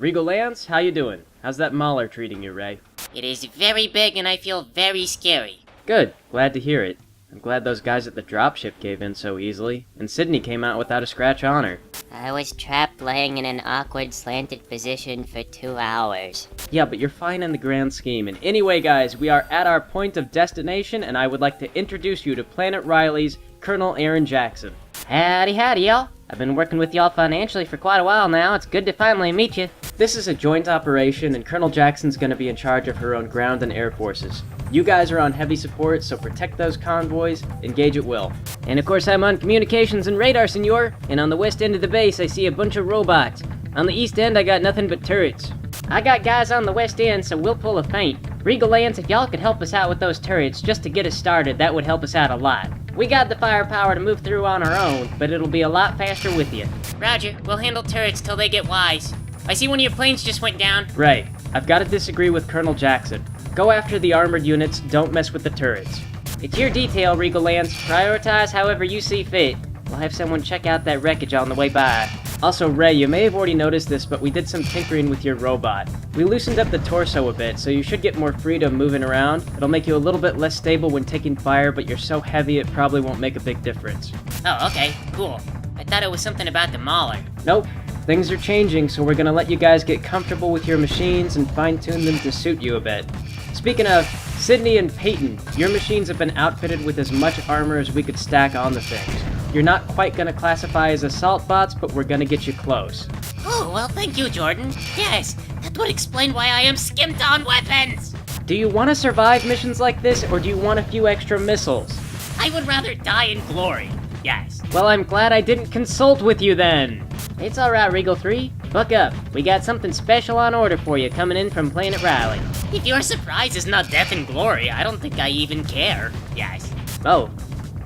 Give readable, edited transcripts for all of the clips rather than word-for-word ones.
Regal Lance, how you doing? How's that Mauler treating you, Ray? It is very big and I feel very scary. Good. Glad to hear it. I'm glad those guys at the dropship gave in so easily, and Sydney came out without a scratch on her. I was trapped laying in an awkward slanted position for 2 hours. Yeah, but you're fine in the grand scheme. And anyway, guys, we are at our point of destination, and I would like to introduce you to Planet Riley's Colonel Aaron Jackson. Howdy, y'all. I've been working with y'all financially for quite a while now. It's good to finally meet you. This is a joint operation, and Colonel Jackson's going to be in charge of her own ground and air forces. You guys are on heavy support, so protect those convoys, engage at will. And of course I'm on communications and radar, senor. And on the west end of the base I see a bunch of robots. On the east end I got nothing but turrets. I got guys on the west end, so we'll pull a feint. Regal Lance, if y'all could help us out with those turrets just to get us started, that would help us out a lot. We got the firepower to move through on our own, but it'll be a lot faster with you. Roger, we'll handle turrets till they get wise. I see one of your planes just went down. Ray, I've got to disagree with Colonel Jackson. Go after the armored units, don't mess with the turrets. It's your detail, Regal Lance. Prioritize however you see fit. We'll have someone check out that wreckage on the way by. Also, Ray, you may have already noticed this, but we did some tinkering with your robot. We loosened up the torso a bit, so you should get more freedom moving around. It'll make you a little bit less stable when taking fire, but you're so heavy it probably won't make a big difference. Oh, okay, cool. I thought it was something about the Mauler. Nope. Things are changing, so we're gonna let you guys get comfortable with your machines and fine-tune them to suit you a bit. Speaking of, Sydney and Peyton, your machines have been outfitted with as much armor as we could stack on the things. You're not quite gonna classify as assault bots, but we're gonna get you close. Oh, well, thank you, Jordan. Yes, that would explain why I am skimped on weapons. Do you want to survive missions like this, or do you want a few extra missiles? I would rather die in glory. Yes. Well, I'm glad I didn't consult with you then. It's alright, Regal 3. Buck up. We got something special on order for you coming in from Planet Riley. If your surprise is not death and glory, I don't think I even care. Yes. Oh,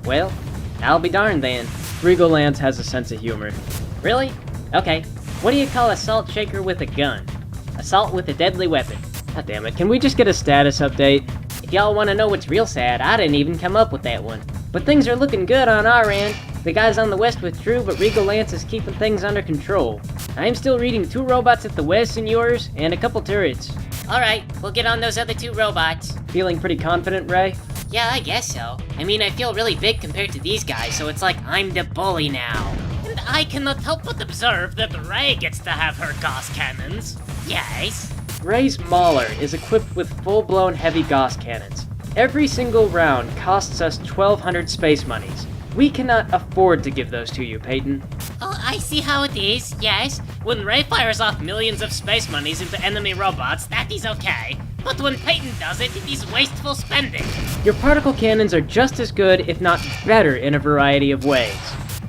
well, I'll be darned then. Regal Lance has a sense of humor. Really? Okay. What do you call a salt shaker with a gun? Assault with a deadly weapon. God damn it, can we just get a status update? If y'all want to know what's real sad, I didn't even come up with that one. But things are looking good on our end. The guys on the west withdrew, but Regal Lance is keeping things under control. I am still reading 2 robots at the west, senors, and a couple turrets. Alright, we'll get on those other 2 robots. Feeling pretty confident, Ray? Yeah, I guess so. I mean, I feel really big compared to these guys, so it's like I'm the bully now. And I cannot help but observe that Ray gets to have her Gauss cannons. Yes. Ray's Mauler is equipped with full-blown heavy Gauss cannons. Every single round costs us 1,200 space monies. We cannot afford to give those to you, Peyton. Oh, I see how it is, yes. When Ray fires off millions of space monies into enemy robots, that is okay. But when Peyton does it, it is wasteful spending. Your particle cannons are just as good, if not better, in a variety of ways.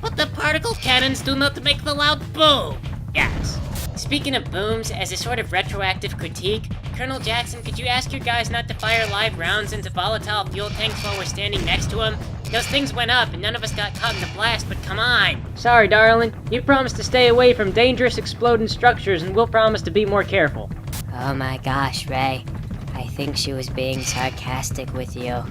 But the particle cannons do not make the loud boom. Yes. Speaking of booms, as a sort of retroactive critique, Colonel Jackson, could you ask your guys not to fire live rounds into volatile fuel tanks while we're standing next to them? Those things went up and none of us got caught in the blast, but come on. Sorry, darling. You promised to stay away from dangerous exploding structures, and we'll promise to be more careful. Oh my gosh, Ray. I think she was being sarcastic with you.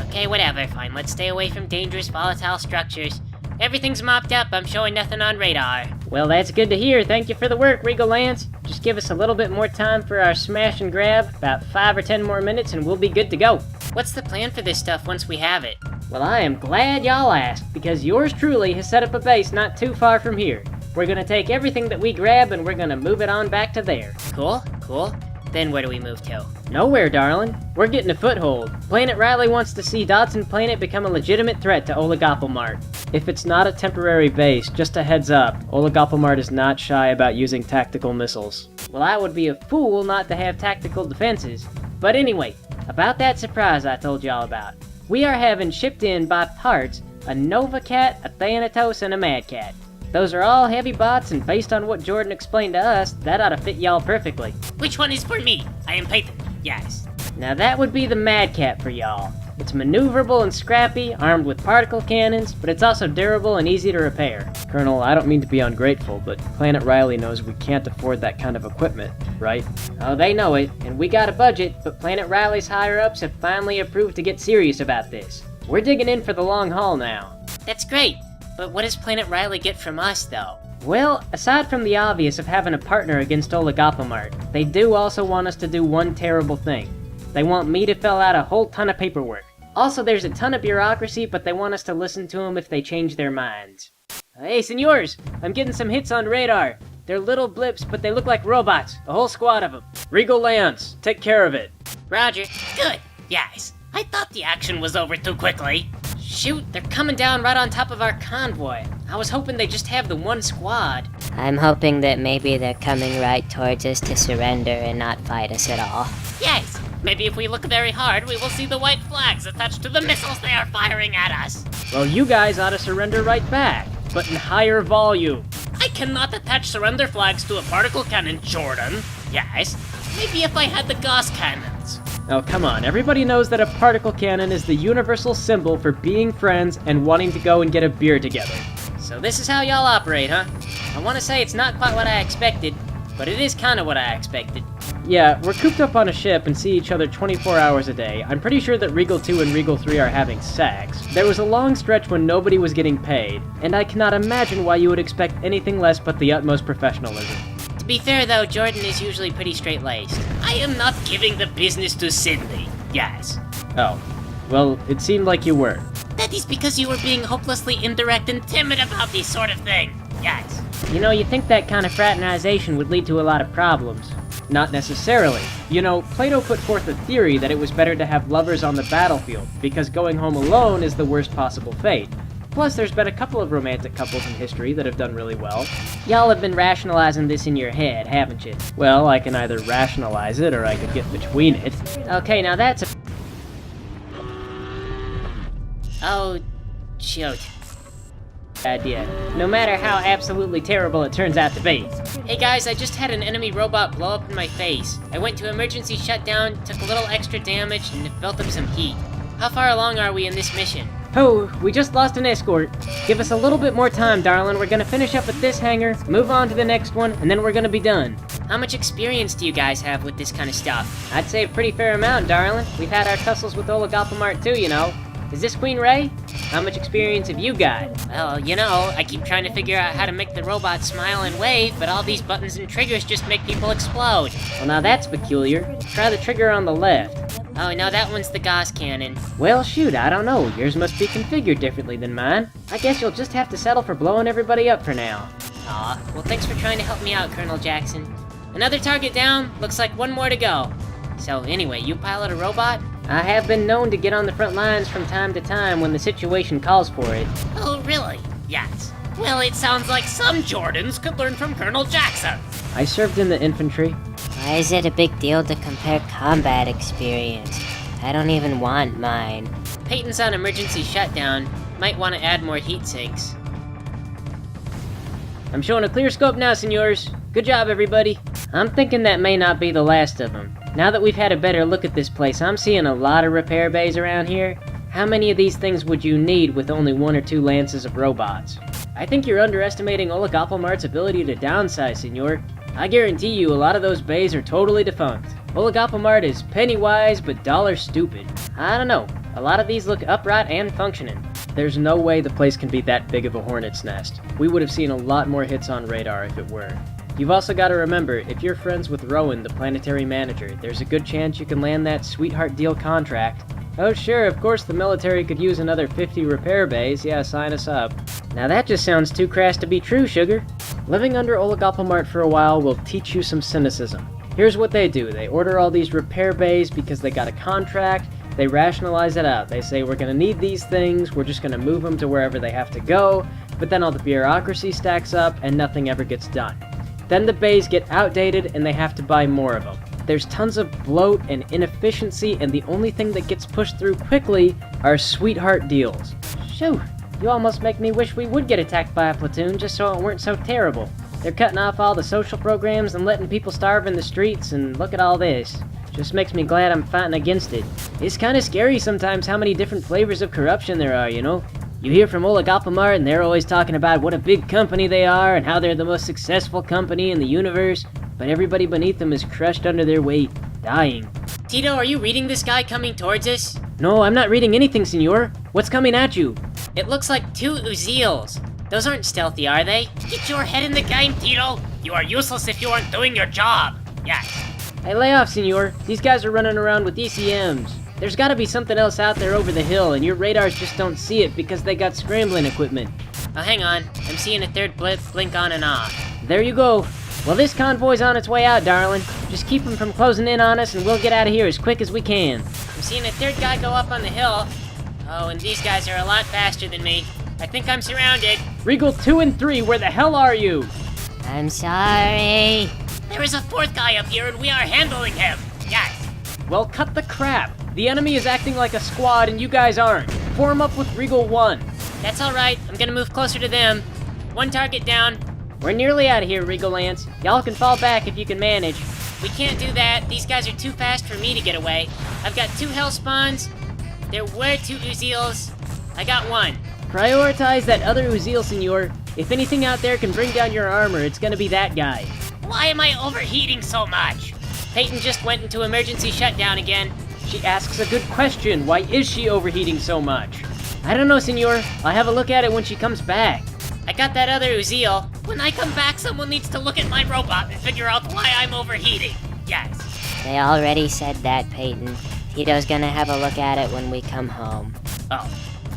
Okay, whatever, fine. Let's stay away from dangerous volatile structures. Everything's mopped up. I'm showing nothing on radar. Well, that's good to hear. Thank you for the work, Regal Lance. Just give us a little bit more time for our smash and grab, about 5 or 10 more minutes, and we'll be good to go. What's the plan for this stuff once we have it? Well, I am glad y'all asked, because yours truly has set up a base not too far from here. We're gonna take everything that we grab and we're gonna move it on back to there. Cool, cool. Then where do we move to? Nowhere, darling. We're getting a foothold. Planet Riley wants to see Dodson Planet become a legitimate threat to Oligopoldmart. If it's not a temporary base, just a heads up, Oligopoldmart is not shy about using tactical missiles. Well, I would be a fool not to have tactical defenses. But anyway, about that surprise I told y'all about. We are having shipped in by parts a Nova Cat, a Thanatos, and a Mad Cat. Those are all heavy bots, and based on what Jordan explained to us, that ought to fit y'all perfectly. Which one is for me? I am Peyton. Yes. Now that would be the Mad Cat for y'all. It's maneuverable and scrappy, armed with particle cannons, but it's also durable and easy to repair. Colonel, I don't mean to be ungrateful, but Planet Riley knows we can't afford that kind of equipment, right? Oh, they know it, and we got a budget, but Planet Riley's higher-ups have finally approved to get serious about this. We're digging in for the long haul now. That's great. But what does Planet Riley get from us, though? Well, aside from the obvious of having a partner against Oligopomart, they do also want us to do one terrible thing. They want me to fill out a whole ton of paperwork. Also, there's a ton of bureaucracy, but they want us to listen to them if they change their minds. Hey, senors! I'm getting some hits on radar. They're little blips, but they look like robots. A whole squad of them. Regal Lance, take care of it. Roger. Good. Yes. I thought the action was over too quickly. Shoot, they're coming down right on top of our convoy. I was hoping they'd just have the one squad. I'm hoping that maybe they're coming right towards us to surrender and not fight us at all. Yes. Maybe if we look very hard, we will see the white flags attached to the missiles they are firing at us. Well, you guys ought to surrender right back, but in higher volume. I cannot attach surrender flags to a particle cannon, Jordan. Yes. Maybe if I had the Gauss cannons. Oh, come on. Everybody knows that a particle cannon is the universal symbol for being friends and wanting to go and get a beer together. So this is how y'all operate, huh? I want to say it's not quite what I expected, but it is kind of what I expected. Yeah, we're cooped up on a ship and see each other 24 hours a day. I'm pretty sure that Regal 2 and Regal 3 are having sex. There was a long stretch when nobody was getting paid, and I cannot imagine why you would expect anything less but the utmost professionalism. To be fair though, Jordan is usually pretty straight-laced. I am not giving the business to Sydney. Yes. Oh. Well, it seemed like you were. That is because you were being hopelessly indirect and timid about this sort of thing. Yes. You know, you think that kind of fraternization would lead to a lot of problems. Not necessarily. You know, Plato put forth a theory that it was better to have lovers on the battlefield, because going home alone is the worst possible fate. Plus, there's been a couple of romantic couples in history that have done really well. Y'all have been rationalizing this in your head, haven't you? Well, I can either rationalize it, or I could get between it. Okay, now that's a... Oh, shoot. Idea. No matter how absolutely terrible it turns out to be. Hey guys, I just had an enemy robot blow up in my face. I went to emergency shutdown, took a little extra damage, and felt up some heat. How far along are we in this mission? Oh, we just lost an escort. Give us a little bit more time, darling. We're gonna finish up at this hangar, move on to the next one, and then we're gonna be done. How much experience do you guys have with this kind of stuff? I'd say a pretty fair amount, darling. We've had our tussles with Oligopomart too, you know. Is this Queen Ray? How much experience have you got? Well, you know, I keep trying to figure out how to make the robot smile and wave, but all these buttons and triggers just make people explode. Well, now that's peculiar. Try the trigger on the left. Oh, no, that one's the Gauss cannon. Well, shoot, I don't know. Yours must be configured differently than mine. I guess you'll just have to settle for blowing everybody up for now. Aw, well, thanks for trying to help me out, Colonel Jackson. Another target down. Looks like one more to go. So, anyway, you pilot a robot? I have been known to get on the front lines from time to time when the situation calls for it. Oh, really? Yes. Well, it sounds like some Jordans could learn from Colonel Jackson. I served in the infantry. Why is it a big deal to compare combat experience? I don't even want mine. Peyton's on emergency shutdown. Might want to add more heat sinks. I'm showing a clear scope now, senors. Good job, everybody. I'm thinking that may not be the last of them. Now that we've had a better look at this place, I'm seeing a lot of repair bays around here. How many of these things would you need with only 1 or 2 lances of robots? I think you're underestimating Oligopomart's ability to downsize, senor. I guarantee you a lot of those bays are totally defunct. Oligopomart is penny-wise but dollar-stupid. I don't know. A lot of these look upright and functioning. There's no way the place can be that big of a hornet's nest. We would have seen a lot more hits on radar if it were. You've also got to remember, if you're friends with Rowan, the planetary manager, there's a good chance you can land that sweetheart deal contract. Oh sure, of course the military could use another 50 repair bays, yeah, sign us up. Now that just sounds too crass to be true, sugar. Living under Oligopomart for a while will teach you some cynicism. Here's what they do, they order all these repair bays because they got a contract, they rationalize it out. They say, we're gonna need these things, we're just gonna move them to wherever they have to go, but then all the bureaucracy stacks up and nothing ever gets done. Then the bays get outdated and they have to buy more of them. There's tons of bloat and inefficiency, and the only thing that gets pushed through quickly are sweetheart deals. Shoo, you almost make me wish we would get attacked by a platoon just so it weren't so terrible. They're cutting off all the social programs and letting people starve in the streets, and look at all this. Just makes me glad I'm fighting against it. It's kinda scary sometimes how many different flavors of corruption there are, you know? You hear from Oligopomart and they're always talking about what a big company they are and how they're the most successful company in the universe, but everybody beneath them is crushed under their weight, dying. Tito, are you reading this guy coming towards us? No, I'm not reading anything, senor. What's coming at you? It looks like 2 Uzils. Those aren't stealthy, are they? Get your head in the game, Tito! You are useless if you aren't doing your job! Yes. Hey, lay off, senor. These guys are running around with ECMs. There's gotta be something else out there over the hill, and your radars just don't see it because they got scrambling equipment. Oh, hang on. I'm seeing a third blip blink on and off. There you go. Well, this convoy's on its way out, darling. Just keep them from closing in on us, and we'll get out of here as quick as we can. I'm seeing a third guy go up on the hill. Oh, and these guys are a lot faster than me. I think I'm surrounded. Regal 2 and 3, where the hell are you? I'm sorry. There is a fourth guy up here and we are handling him. Yes. Well, cut the crap. The enemy is acting like a squad and you guys aren't. Form up with Regal 1. That's alright. I'm gonna move closer to them. One target down. We're nearly out of here, Regal Lance. Y'all can fall back if you can manage. We can't do that. These guys are too fast for me to get away. I've got 2 hell spawns. There were 2 Uzils. I got 1. Prioritize that other Uzil, senor. If anything out there can bring down your armor, it's gonna be that guy. Why am I overheating so much? Peyton just went into emergency shutdown again. She asks a good question. Why is she overheating so much? I don't know, senor. I'll have a look at it when she comes back. I got that other Uzil. When I come back, someone needs to look at my robot and figure out why I'm overheating. Yes. They already said that, Peyton. Tito's gonna have a look at it when we come home. Oh.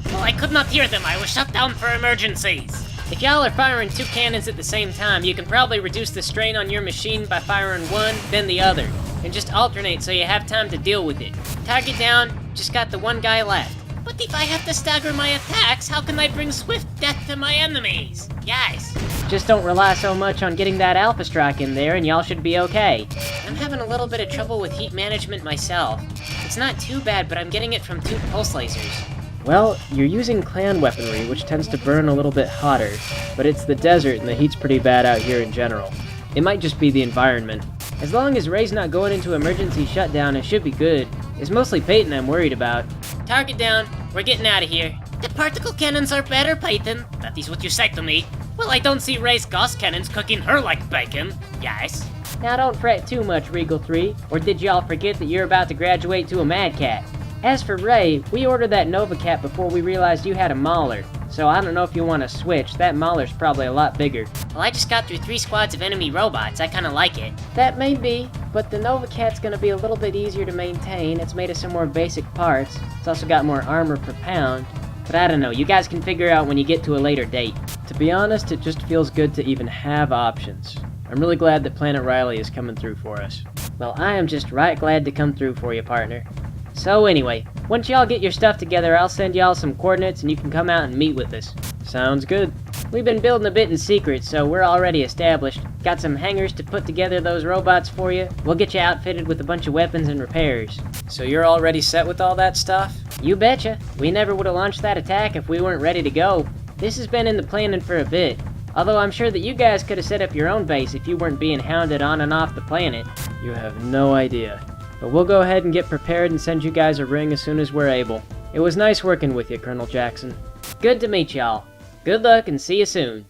Well, I could not hear them. I was shut down for emergencies. If y'all are firing 2 cannons at the same time, you can probably reduce the strain on your machine by firing one, then the other. And just alternate so you have time to deal with it. Target down, just got the 1 guy left. But if I have to stagger my attacks, how can I bring swift death to my enemies? Yes. Just don't rely so much on getting that alpha strike in there and y'all should be okay. I'm having a little bit of trouble with heat management myself. It's not too bad, but I'm getting it from 2 pulse lasers. Well, you're using clan weaponry, which tends to burn a little bit hotter, but it's the desert and the heat's pretty bad out here in general. It might just be the environment. As long as Ray's not going into emergency shutdown, it should be good. It's mostly Peyton I'm worried about. Target down. We're getting out of here. The particle cannons are better, Peyton. That is what you said to me. Well, I don't see Ray's gas cannons cooking her like bacon. Yes. Now don't fret too much, Regal 3, or did y'all forget that you're about to graduate to a Mad Cat? As for Ray, we ordered that Nova Cat before we realized you had a Mauler, so I don't know if you want to switch. That Mauler's probably a lot bigger. Well, I just got through 3 squads of enemy robots. I kinda like it. That may be, but the Nova Cat's gonna be a little bit easier to maintain. It's made of some more basic parts. It's also got more armor per pound. But I don't know, you guys can figure out when you get to a later date. To be honest, it just feels good to even have options. I'm really glad that Planet Riley is coming through for us. Well, I am just right glad to come through for you, partner. So anyway, once y'all get your stuff together, I'll send y'all some coordinates and you can come out and meet with us. Sounds good. We've been building a bit in secret, so we're already established. Got some hangars to put together those robots for you. We'll get you outfitted with a bunch of weapons and repairs. So you're already set with all that stuff? You betcha. We never would have launched that attack if we weren't ready to go. This has been in the planning for a bit. Although I'm sure that you guys could have set up your own base if you weren't being hounded on and off the planet. You have no idea. But we'll go ahead and get prepared and send you guys a ring as soon as we're able. It was nice working with you, Colonel Jackson. Good to meet y'all. Good luck and see you soon.